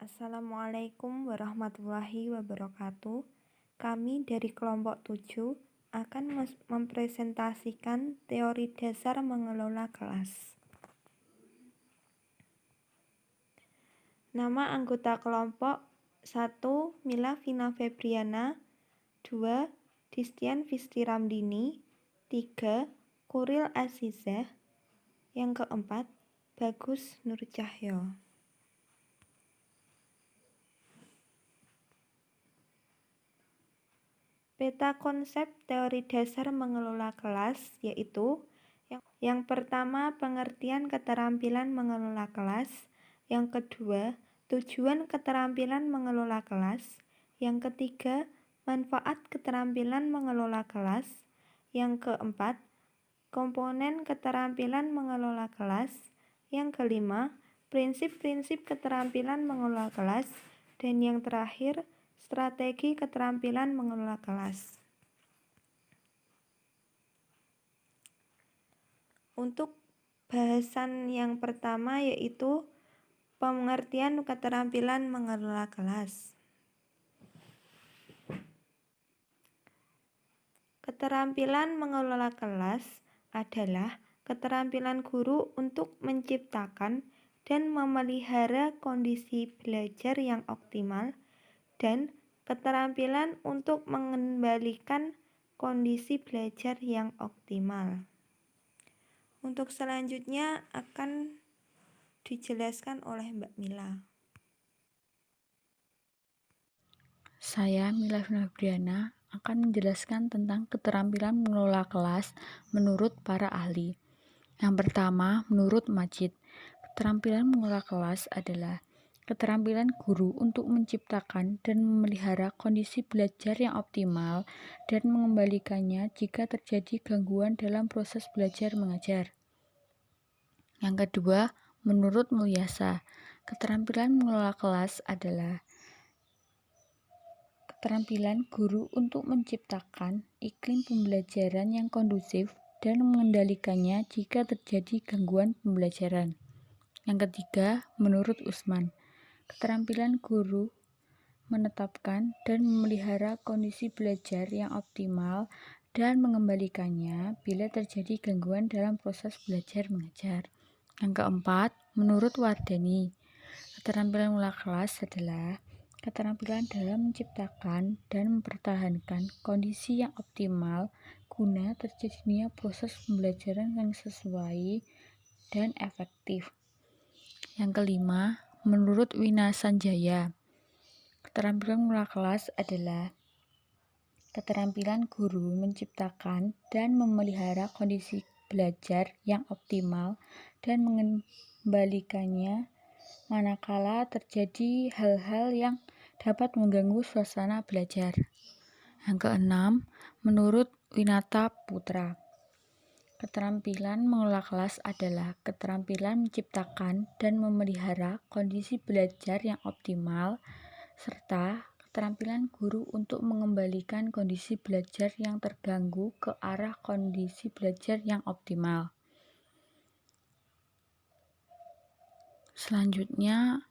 Assalamualaikum warahmatullahi wabarakatuh. Kami dari kelompok 7 akan mempresentasikan teori dasar mengelola kelas. Nama anggota kelompok 1. Mila Vina Febriana, 2. Distian Fisti Ramdini, 3. Kuril Azizah, yang keempat Bagus Nur Cahyo. Peta konsep teori dasar mengelola kelas yaitu yang pertama, pengertian keterampilan mengelola kelas. Yang kedua, tujuan keterampilan mengelola kelas. Yang ketiga, manfaat keterampilan mengelola kelas. Yang keempat, komponen keterampilan mengelola kelas. Yang kelima, prinsip-prinsip keterampilan mengelola kelas. Dan yang terakhir, strategi keterampilan mengelola kelas. Untuk bahasan yang pertama yaitu pengertian keterampilan mengelola kelas. Keterampilan mengelola kelas adalah keterampilan guru untuk menciptakan dan memelihara kondisi belajar yang optimal dan keterampilan untuk mengembalikan kondisi belajar yang optimal. Untuk selanjutnya akan dijelaskan oleh Mbak Mila. Saya, Mila Vina Febriana, akan menjelaskan tentang keterampilan mengelola kelas menurut para ahli. Yang pertama, menurut Majid, keterampilan mengelola kelas adalah keterampilan guru untuk menciptakan dan memelihara kondisi belajar yang optimal dan mengembalikannya jika terjadi gangguan dalam proses belajar mengajar. Yang kedua, menurut Mulyasa, keterampilan mengelola kelas adalah keterampilan guru untuk menciptakan iklim pembelajaran yang kondusif dan mengendalikannya jika terjadi gangguan pembelajaran. Yang ketiga, menurut Usman, keterampilan guru menetapkan dan memelihara kondisi belajar yang optimal dan mengembalikannya bila terjadi gangguan dalam proses belajar mengajar. Yang keempat, menurut Wardani, keterampilan mengelola kelas adalah keterampilan dalam menciptakan dan mempertahankan kondisi yang optimal guna terjadinya proses pembelajaran yang sesuai dan efektif. Yang kelima, menurut Wina Sanjaya, keterampilan mengelola kelas adalah keterampilan guru menciptakan dan memelihara kondisi belajar yang optimal dan mengembalikannya manakala terjadi hal-hal yang dapat mengganggu suasana belajar. Yang keenam, menurut Winata Putra, keterampilan mengelola kelas adalah keterampilan menciptakan dan memelihara kondisi belajar yang optimal serta keterampilan guru untuk mengembalikan kondisi belajar yang terganggu ke arah kondisi belajar yang optimal. Selanjutnya,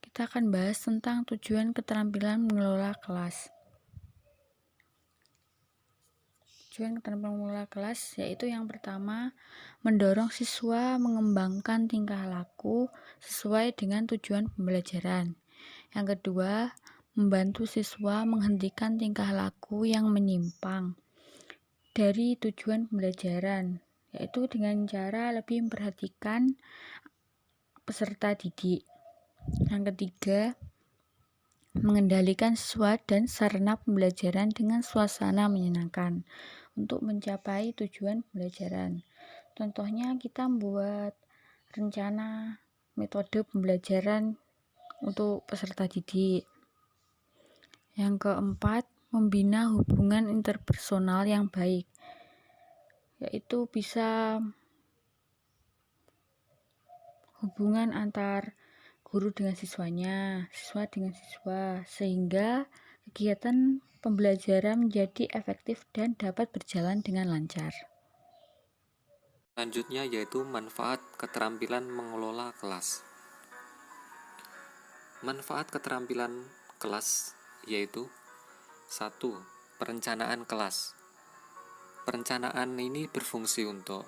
kita akan bahas tentang tujuan keterampilan mengelola kelas. Tujuan keterampilan mengelola kelas yaitu yang pertama, mendorong siswa mengembangkan tingkah laku sesuai dengan tujuan pembelajaran. Yang kedua, membantu siswa menghentikan tingkah laku yang menyimpang dari tujuan pembelajaran, yaitu dengan cara lebih memperhatikan peserta didik. Yang ketiga, mengendalikan siswa dan sarana pembelajaran dengan suasana menyenangkan untuk mencapai tujuan pembelajaran. Contohnya kita membuat rencana metode pembelajaran untuk peserta didik. Yang keempat, membina hubungan interpersonal yang baik, yaitu bisa hubungan antar guru dengan siswanya, siswa dengan siswa, sehingga kegiatan pembelajaran menjadi efektif dan dapat berjalan dengan lancar. Selanjutnya yaitu manfaat keterampilan mengelola kelas. Manfaat keterampilan kelas yaitu 1. Perencanaan kelas. Perencanaan ini berfungsi untuk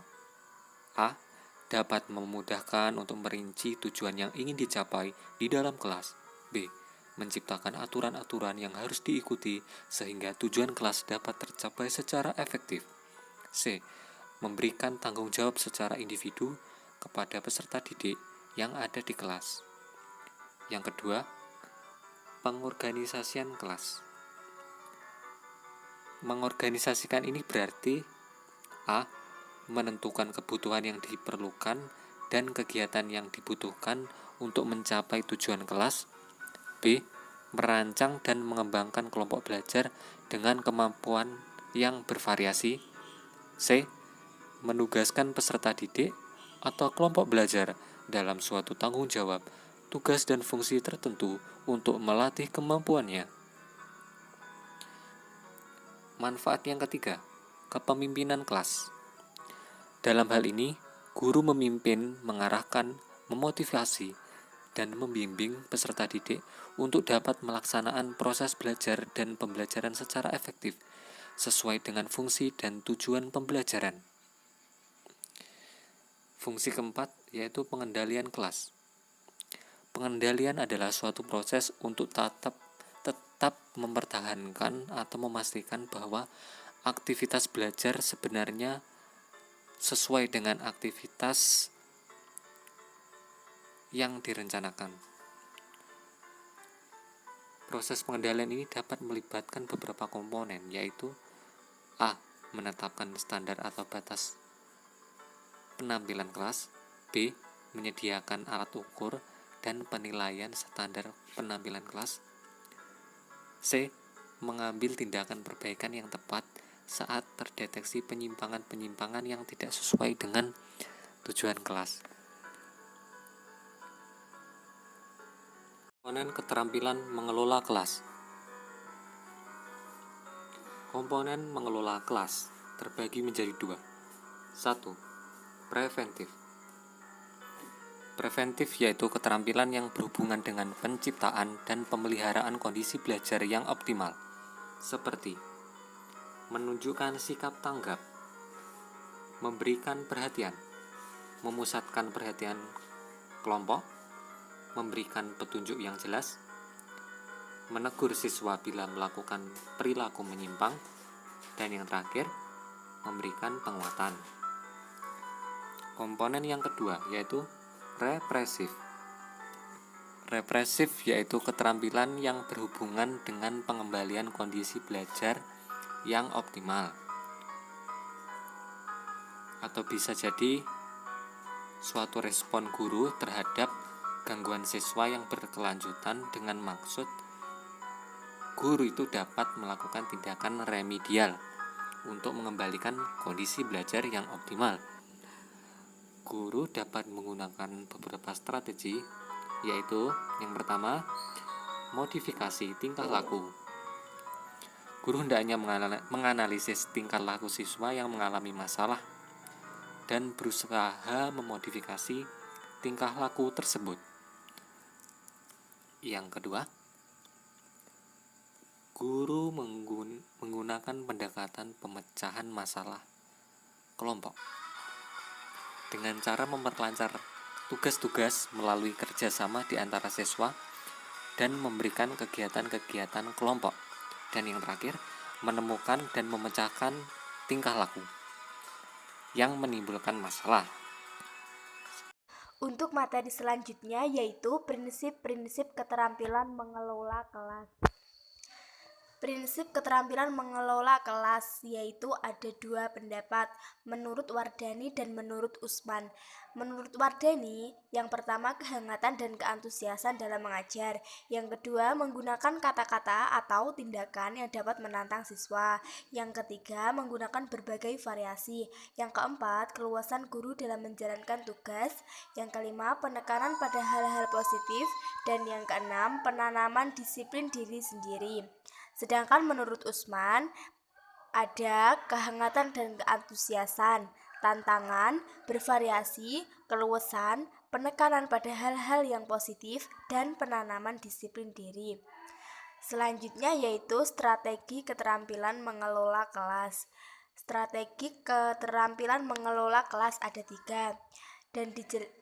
A. Dapat memudahkan untuk merinci tujuan yang ingin dicapai di dalam kelas. B. Menciptakan aturan-aturan yang harus diikuti sehingga tujuan kelas dapat tercapai secara efektif. C. Memberikan tanggung jawab secara individu kepada peserta didik yang ada di kelas. Yang kedua, pengorganisasian kelas. Mengorganisasikan ini berarti A. Menentukan kebutuhan yang diperlukan dan kegiatan yang dibutuhkan untuk mencapai tujuan kelas. B. Merancang dan mengembangkan kelompok belajar dengan kemampuan yang bervariasi. C. Menugaskan peserta didik atau kelompok belajar dalam suatu tanggung jawab, tugas dan fungsi tertentu untuk melatih kemampuannya. Manfaat yang ketiga, kepemimpinan kelas. Dalam hal ini, guru memimpin, mengarahkan, memotivasi, dan membimbing peserta didik untuk dapat melaksanakan proses belajar dan pembelajaran secara efektif, sesuai dengan fungsi dan tujuan pembelajaran. Fungsi keempat yaitu pengendalian kelas. Pengendalian adalah suatu proses untuk tetap mempertahankan atau memastikan bahwa aktivitas belajar sebenarnya sesuai dengan aktivitas yang direncanakan. Proses pengendalian ini dapat melibatkan beberapa komponen, yaitu A. Menetapkan standar atau batas penampilan kelas. B. Menyediakan alat ukur dan penilaian standar penampilan kelas. C. Mengambil tindakan perbaikan yang tepat saat terdeteksi penyimpangan-penyimpangan yang tidak sesuai dengan tujuan kelas. Komponen keterampilan mengelola kelas. Komponen mengelola kelas terbagi menjadi 2. 1. Preventif. Preventif yaitu keterampilan yang berhubungan dengan penciptaan dan pemeliharaan kondisi belajar yang optimal, seperti menunjukkan sikap tanggap, memberikan perhatian, memusatkan perhatian kelompok, memberikan petunjuk yang jelas, menegur siswa bila melakukan perilaku menyimpang, dan yang terakhir, memberikan penguatan. Komponen yang kedua yaitu represif. Represif yaitu keterampilan yang berhubungan dengan pengembalian kondisi belajar yang optimal, atau bisa jadi suatu respon guru terhadap gangguan siswa yang berkelanjutan dengan maksud guru itu dapat melakukan tindakan remedial untuk mengembalikan kondisi belajar yang optimal. Guru dapat menggunakan beberapa strategi, yaitu yang pertama, modifikasi tingkah laku. Guru hendaknya menganalisis tingkah laku siswa yang mengalami masalah dan berusaha memodifikasi tingkah laku tersebut. Yang kedua, guru menggunakan pendekatan pemecahan masalah kelompok dengan cara memperlancar tugas-tugas melalui kerjasama di antara siswa dan memberikan kegiatan-kegiatan kelompok. Dan yang terakhir, menemukan dan memecahkan tingkah laku yang menimbulkan masalah. Untuk materi selanjutnya yaitu prinsip-prinsip keterampilan mengelola kelas. Prinsip keterampilan mengelola kelas yaitu ada 2 pendapat, menurut Wardani dan menurut Usman. Menurut Wardani, yang pertama kehangatan dan keantusiasan dalam mengajar. Yang kedua, menggunakan kata-kata atau tindakan yang dapat menantang siswa. Yang ketiga, menggunakan berbagai variasi. Yang keempat, keluasan guru dalam menjalankan tugas. Yang kelima, penekanan pada hal-hal positif. Dan yang keenam, penanaman disiplin diri sendiri. Sedangkan menurut Usman, ada kehangatan dan keantusiasan, tantangan, bervariasi, keluasan, penekanan pada hal-hal yang positif, dan penanaman disiplin diri. Selanjutnya yaitu strategi keterampilan mengelola kelas. Strategi keterampilan mengelola kelas ada 3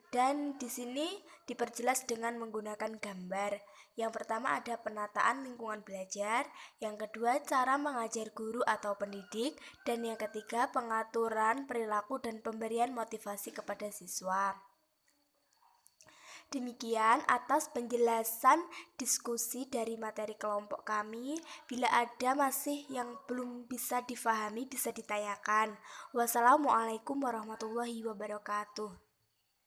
dan di sini diperjelas dengan menggunakan gambar. Yang pertama ada penataan lingkungan belajar, yang kedua cara mengajar guru atau pendidik, dan yang ketiga pengaturan perilaku dan pemberian motivasi kepada siswa. Demikian atas penjelasan diskusi dari materi kelompok kami. Bila ada masih yang belum bisa difahami bisa ditanyakan. Wassalamualaikum warahmatullahi wabarakatuh.